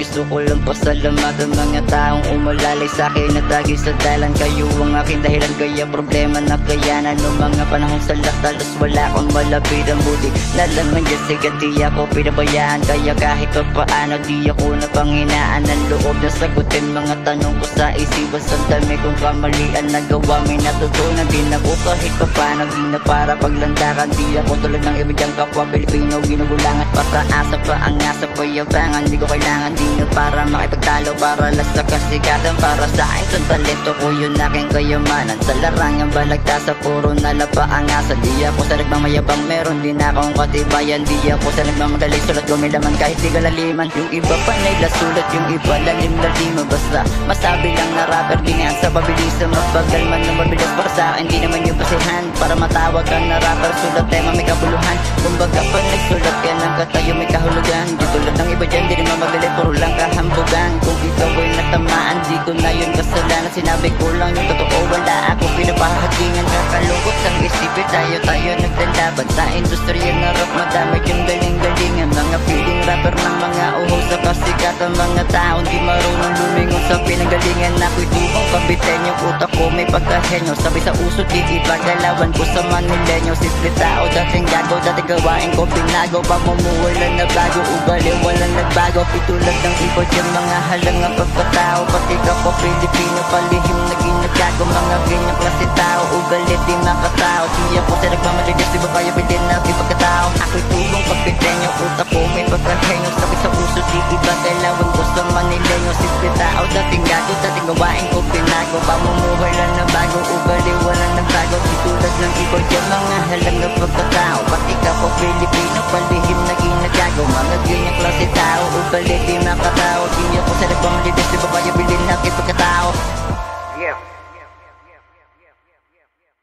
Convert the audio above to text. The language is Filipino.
Gusto ko lang pasalamatan mga taong umalalay sa'kin at lagi sa dalan. Kayo ang aking dahilan, kaya problema na kayanan ng mga panahon sa latalas. Wala akong malapitan, buti na lang nandiyan sigat di ako pinabayaan. Kaya kahit pa paano di ako napanghinaan ng loob na sagutin mga tanong ko sa isipan. Sa dami kong kamalian nagawa, may natutunan din ako kahit pa paano. Di na para paglandakan, di ako tulad ng iba diyang kapwa Pilipino. Ginugulang at pataasa pa ang asa payabangan. Di ko kailangan di na para makipagtalo, para lang sa kasikatan. Para sa akin sa talento ko yun aking kayamanan. Sa larangan balagtasa puro nalapa ang asa. Di ako sa nagmamayabang, meron din akong katibayan. Di ako sa nagmamagaling, sulat gumilaman kahit di kalaliman. Yung iba pa nila sulat, yung iba lalim-laliman. Basta masabi lang na rapper ganyan sa pabilisan. Mabagal man na mabilis para sa akin, di naman yung basihan. Para matawag ka na rapper, sulat tema may kabuluhan. Kumbaga pa nagsulat ka ng katayo may kahulugan. Di tulad ng iba dyan, di naman mabili, puro lang kahambugan. Kung ikaw ay natamaan, di ko na yun kasalanan. Sinabi ko lang yung totoo, wala ako pinapahagingan. Kakalungkot ang isipin, tayo nagdalaban. Sa industriya na rap, madami yung galing-galingan. Mga piling rapper ng mga uho sa kasikatan. Mga taon di marunong lumingon sa pinagalingan. Ako'y tubong kabitin yung utak ko may pagkahenyo. Sabi sa uso di ipagalawan ko sa Manileño. Simple tao, dating gago, dating gawain ko pinago. Pagmumuhay lang na bago, ugali walang nagbago. Pitulad ng ibon yung mga halangang pagkatao. Pati ka po Pilipino, palihim naging nagkago. Mga ganyang klase tao, ugali di makatao. Di ako sa nagmamaligas, di ba kaya bilhin na pagkatao. Ako'y tubong kabitin yung utak ko may pagkahenyo. Sabi sa uso di ipagalawan ko sa Manileño. Simple tao, dating gago, dating gawain ko pinago. Pamumuhay lang na bago, ugali walang nagbago. Pitulad ng ibon yung mga halangang pagkatao. Pati ka po Pilipino, palihim naging nagkago. Mga ganyang klase tao, ugali di makatao. Di ako sa nagmamaligas, di ba kaya bilhin na